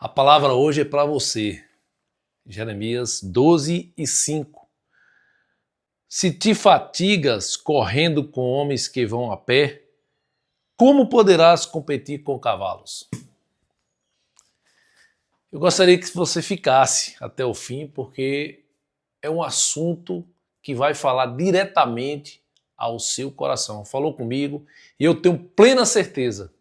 A palavra hoje é para você. Jeremias 12:5. Se te fatigas correndo com homens que vão a pé, como poderás competir com cavalos? Eu gostaria que você ficasse até o fim, porque é um assunto que vai falar diretamente ao seu coração. Falou comigo e eu tenho plena certeza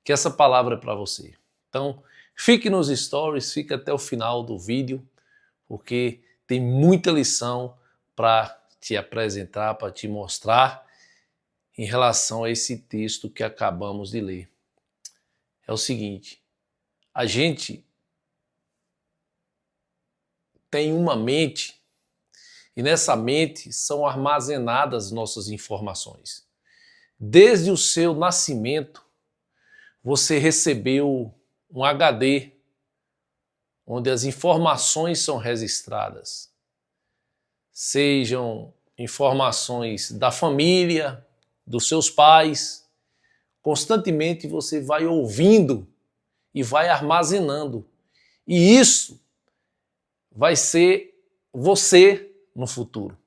que essa palavra é para você. Então, fique nos stories, fique até o final do vídeo, porque tem muita lição para te apresentar, para te mostrar em relação a esse texto que acabamos de ler. É o seguinte, a gente tem uma mente e nessa mente são armazenadas nossas informações. Desde o seu nascimento, você recebeu um HD, onde as informações são registradas. Sejam informações da família, dos seus pais. Constantemente você vai ouvindo e vai armazenando. E isso vai ser você no futuro.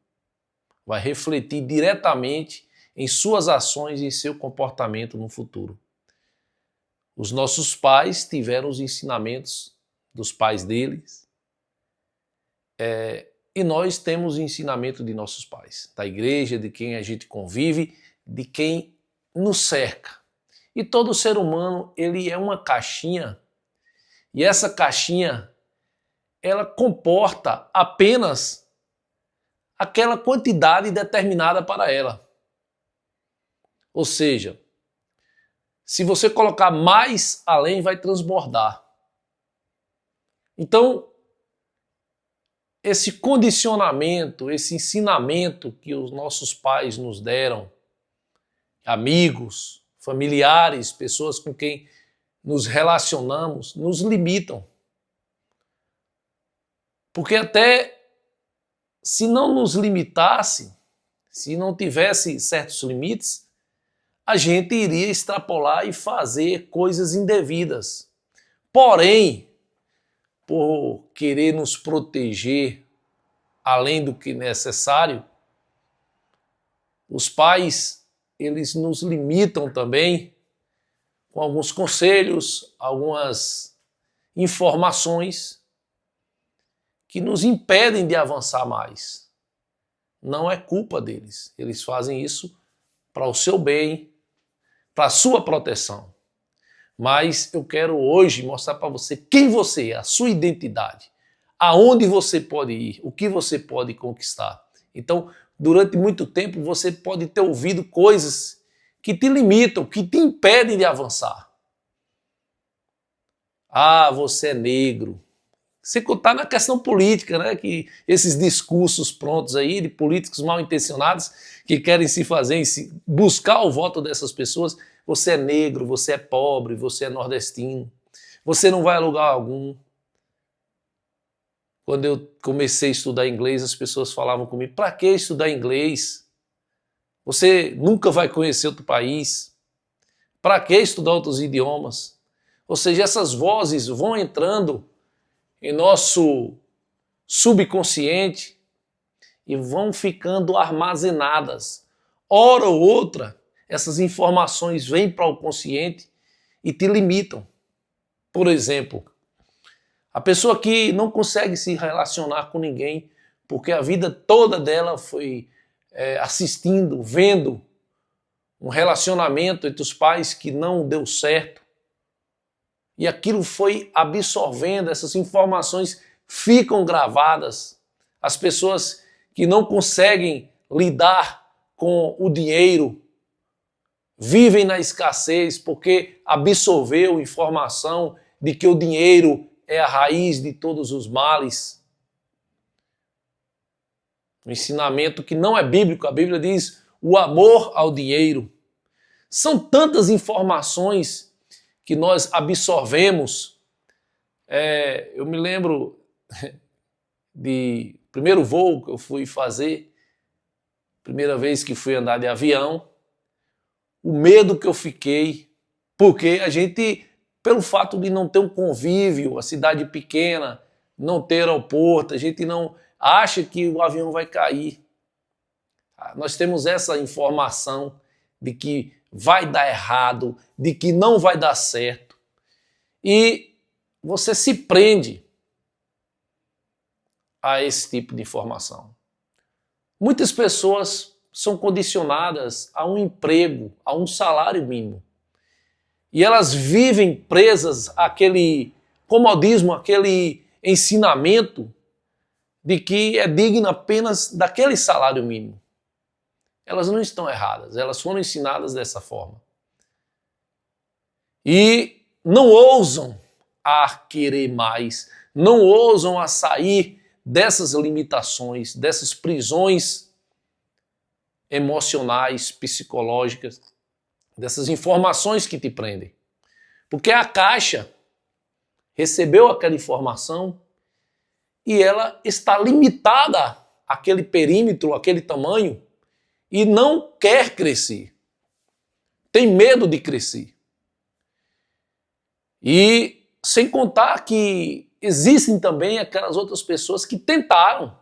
Vai refletir diretamente em suas ações e em seu comportamento no futuro. Os nossos pais tiveram os ensinamentos dos pais deles, e nós temos o ensinamento de nossos pais, da igreja, de quem a gente convive, de quem nos cerca. E todo ser humano, ele é uma caixinha, e essa caixinha, ela comporta apenas aquela quantidade determinada para ela. Ou seja, se você colocar mais além, vai transbordar. Então, esse condicionamento, esse ensinamento que os nossos pais nos deram, amigos, familiares, pessoas com quem nos relacionamos, nos limitam. Porque até se não nos limitasse, se não tivesse certos limites, a gente iria extrapolar e fazer coisas indevidas. Porém, por querer nos proteger além do que necessário, os pais, eles nos limitam também com alguns conselhos, algumas informações que nos impedem de avançar mais. Não é culpa deles, eles fazem isso para o seu bem, para a sua proteção. Mas eu quero hoje mostrar para você quem você é, a sua identidade, aonde você pode ir, o que você pode conquistar. Então, durante muito tempo, você pode ter ouvido coisas que te limitam, que te impedem de avançar. Ah, você é negro. Você está na questão política, né? Que esses discursos prontos aí de políticos mal intencionados que querem se fazer, buscar o voto dessas pessoas. Você é negro, você é pobre, você é nordestino, você não vai a lugar algum. Quando eu comecei a estudar inglês, as pessoas falavam comigo, para que estudar inglês? Você nunca vai conhecer outro país. Para que estudar outros idiomas? Ou seja, essas vozes vão entrando em nosso subconsciente e vão ficando armazenadas. Hora ou outra, essas informações vêm para o consciente e te limitam. Por exemplo, a pessoa que não consegue se relacionar com ninguém porque a vida toda dela foi assistindo, vendo um relacionamento entre os pais que não deu certo. E aquilo foi absorvendo, essas informações ficam gravadas. As pessoas que não conseguem lidar com o dinheiro vivem na escassez porque absorveu informação de que o dinheiro é a raiz de todos os males. Um ensinamento que não é bíblico, a Bíblia diz o amor ao dinheiro. São tantas informações que nós absorvemos. Eu me lembro de primeiro voo que eu fui fazer, primeira vez que fui andar de avião, o medo que eu fiquei, porque a gente pelo fato de não ter um convívio, a cidade pequena, não ter aeroporto, a gente não acha que o avião vai cair. Nós temos essa informação de que vai dar errado, de que não vai dar certo. E você se prende a esse tipo de informação. Muitas pessoas são condicionadas a um emprego, a um salário mínimo. E elas vivem presas àquele comodismo, àquele ensinamento de que é digno apenas daquele salário mínimo. Elas não estão erradas, elas foram ensinadas dessa forma. E não ousam a querer mais, não ousam a sair dessas limitações, dessas prisões emocionais, psicológicas, dessas informações que te prendem. Porque a caixa recebeu aquela informação e ela está limitada àquele perímetro, àquele tamanho, e não quer crescer. Tem medo de crescer. E sem contar que existem também aquelas outras pessoas que tentaram.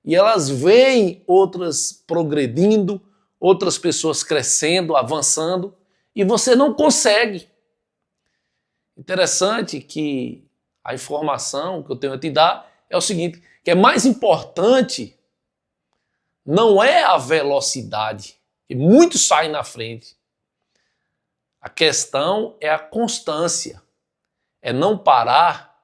E elas veem outras progredindo, outras pessoas crescendo, avançando, e você não consegue. Interessante que a informação que eu tenho a te dar é o seguinte, que é mais importante não é a velocidade, que muitos saem na frente. A questão é a constância, é não parar,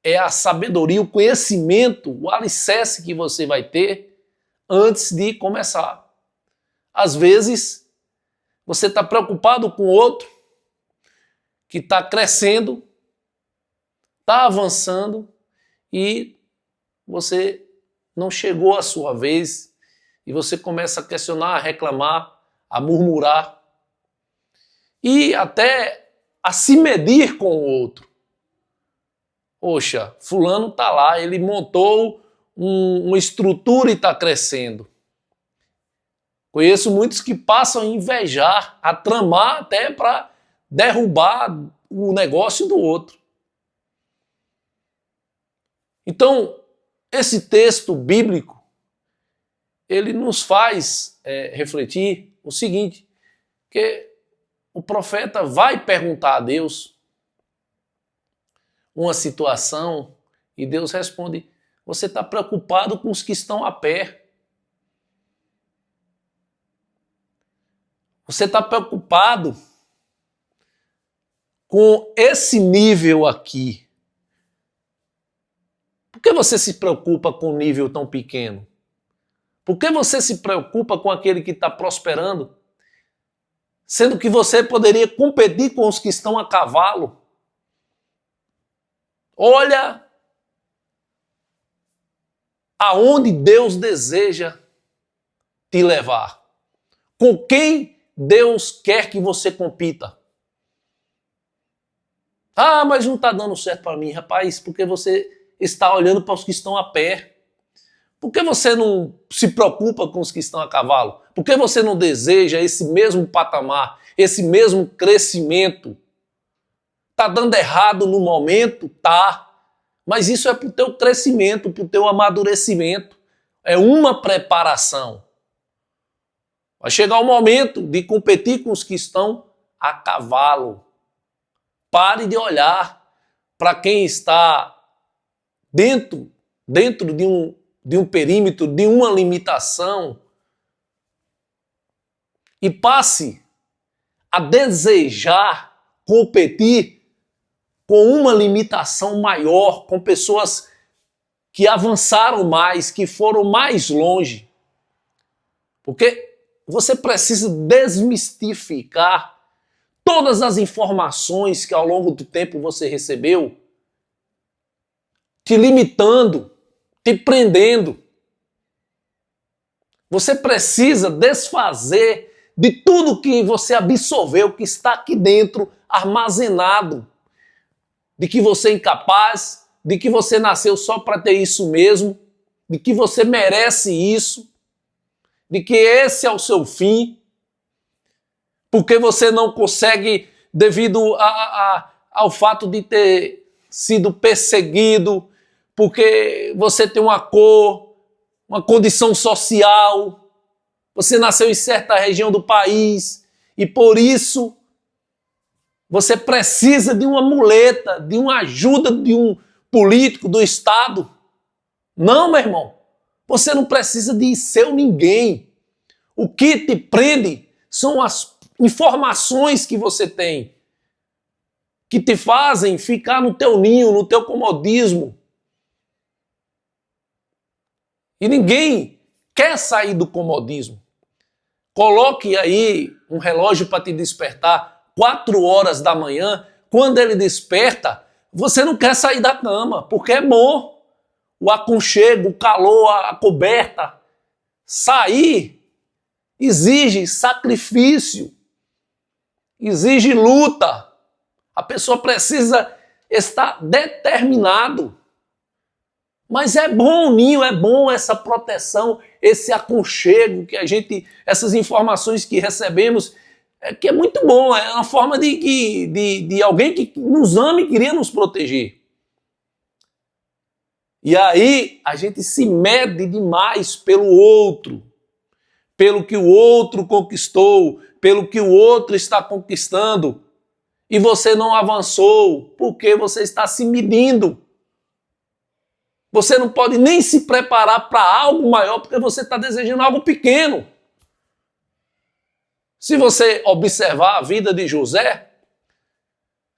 é a sabedoria, o conhecimento, o alicerce que você vai ter antes de começar. Às vezes, você está preocupado com o outro, que está crescendo, está avançando e você não chegou à sua vez e você começa a questionar, a reclamar, a murmurar e até a se medir com o outro. Poxa, fulano está lá, ele montou uma estrutura e está crescendo. Conheço muitos que passam a invejar, a tramar até para derrubar o negócio do outro. Então, esse texto bíblico, ele nos faz refletir o seguinte, que o profeta vai perguntar a Deus uma situação e Deus responde, você está preocupado com os que estão a pé. Você está preocupado com esse nível aqui. Por que você se preocupa com um nível tão pequeno? Por que você se preocupa com aquele que está prosperando? Sendo que você poderia competir com os que estão a cavalo. Olha aonde Deus deseja te levar. Com quem Deus quer que você compita. Ah, mas não está dando certo para mim, rapaz, porque você está olhando para os que estão a pé. Por que você não se preocupa com os que estão a cavalo? Por que você não deseja esse mesmo patamar, esse mesmo crescimento? Está dando errado no momento? Tá. Mas isso é para o teu crescimento, para o teu amadurecimento. É uma preparação. Vai chegar o momento de competir com os que estão a cavalo. Pare de olhar para quem está dentro de um perímetro, de uma limitação, e passe a desejar competir com uma limitação maior, com pessoas que avançaram mais, que foram mais longe. Porque você precisa desmistificar todas as informações que ao longo do tempo você recebeu, te limitando, te prendendo. Você precisa desfazer de tudo que você absorveu, que está aqui dentro, armazenado. De que você é incapaz, de que você nasceu só para ter isso mesmo, de que você merece isso, de que esse é o seu fim, porque você não consegue devido ao fato de ter sido perseguido, porque você tem uma cor, uma condição social, você nasceu em certa região do país e por isso você precisa de uma muleta, de uma ajuda de um político, do Estado. Não, meu irmão, você não precisa de seu ninguém. O que te prende são as informações que você tem, que te fazem ficar no teu ninho, no teu comodismo. E ninguém quer sair do comodismo. Coloque aí um relógio para te despertar 4 horas da manhã. Quando ele desperta, você não quer sair da cama, porque é bom. O aconchego, o calor, a coberta. Sair exige sacrifício, exige luta. A pessoa precisa estar determinado. Mas é bom o ninho, é bom essa proteção, esse aconchego que a gente, essas informações que recebemos, que é muito bom, é uma forma de alguém que nos ama e queria nos proteger. E aí a gente se mede demais pelo outro, pelo que o outro conquistou, pelo que o outro está conquistando, e você não avançou, porque você está se medindo. Você não pode nem se preparar para algo maior porque você está desejando algo pequeno. Se você observar a vida de José,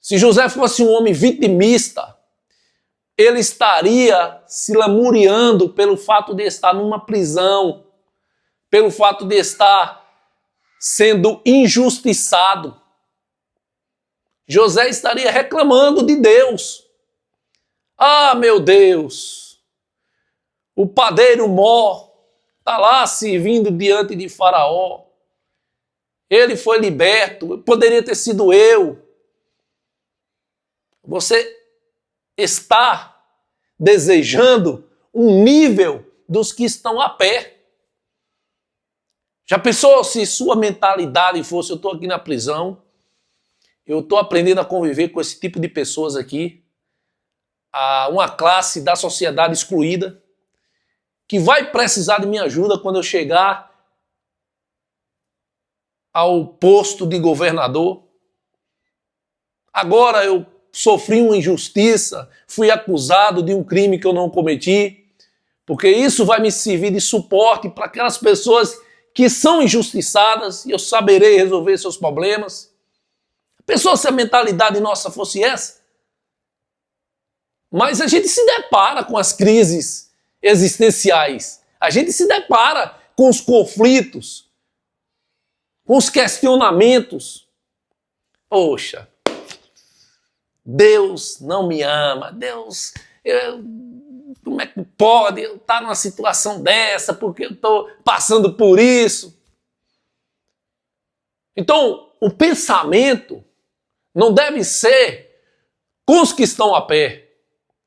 se José fosse um homem vitimista, ele estaria se lamuriando pelo fato de estar numa prisão, pelo fato de estar sendo injustiçado. José estaria reclamando de Deus. Ah, meu Deus, o padeiro Mó está lá servindo diante de Faraó. Ele foi liberto, poderia ter sido eu. Você está desejando um nível dos que estão a pé. Já pensou se sua mentalidade fosse: eu estou aqui na prisão, eu estou aprendendo a conviver com esse tipo de pessoas aqui, uma classe da sociedade excluída, que vai precisar de minha ajuda quando eu chegar ao posto de governador. Agora eu sofri uma injustiça, fui acusado de um crime que eu não cometi, porque isso vai me servir de suporte para aquelas pessoas que são injustiçadas e eu saberei resolver seus problemas. Pensou se a mentalidade nossa fosse essa? Mas a gente se depara com as crises existenciais, a gente se depara com os conflitos, com os questionamentos. Poxa, Deus não me ama, Deus, como é que pode eu estar numa situação dessa, porque eu estou passando por isso? Então, o pensamento não deve ser com os que estão a pé.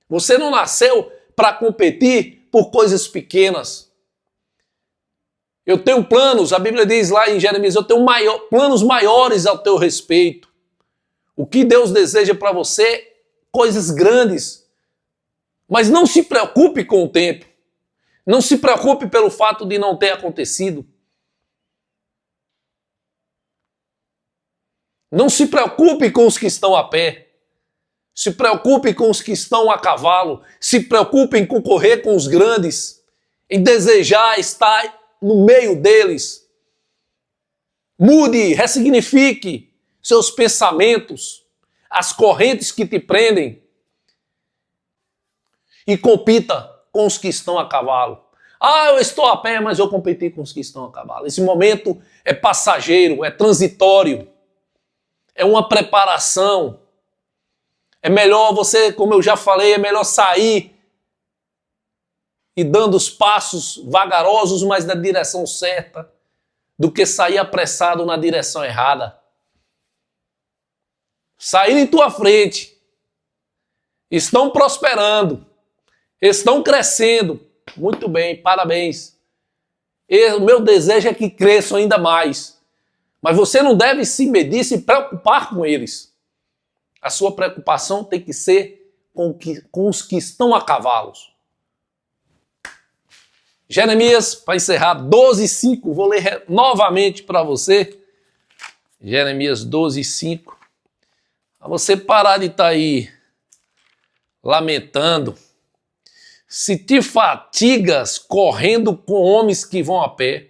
Você não nasceu para competir por coisas pequenas. Eu tenho planos, a Bíblia diz lá em Jeremias, eu tenho planos maiores ao teu respeito. O que Deus deseja para você, coisas grandes. Mas não se preocupe com o tempo. Não se preocupe pelo fato de não ter acontecido. Não se preocupe com os que estão a pé. Se preocupe com os que estão a cavalo. Se preocupe em concorrer com os grandes. Em desejar estar no meio deles. Mude, ressignifique seus pensamentos, as correntes que te prendem. E compita com os que estão a cavalo. Ah, eu estou a pé, mas eu competi com os que estão a cavalo. Esse momento é passageiro, é transitório. É uma preparação. É melhor você, como eu já falei, é melhor sair e dando os passos vagarosos, mas na direção certa, do que sair apressado na direção errada. Sair em tua frente. Estão prosperando. Estão crescendo. Muito bem, parabéns. O meu desejo é que cresçam ainda mais. Mas você não deve se medir, se preocupar com eles. A sua preocupação tem que ser com os que estão a cavalos. Jeremias, para encerrar, 12:5, vou ler novamente para você. Jeremias 12:5. Para você parar de estar aí lamentando. Se te fatigas correndo com homens que vão a pé,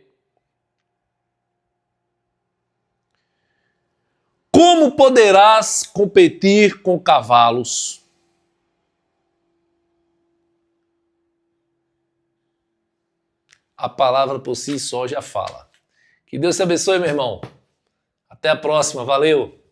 como poderás competir com cavalos? A palavra por si só já fala. Que Deus te abençoe, meu irmão. Até a próxima. Valeu!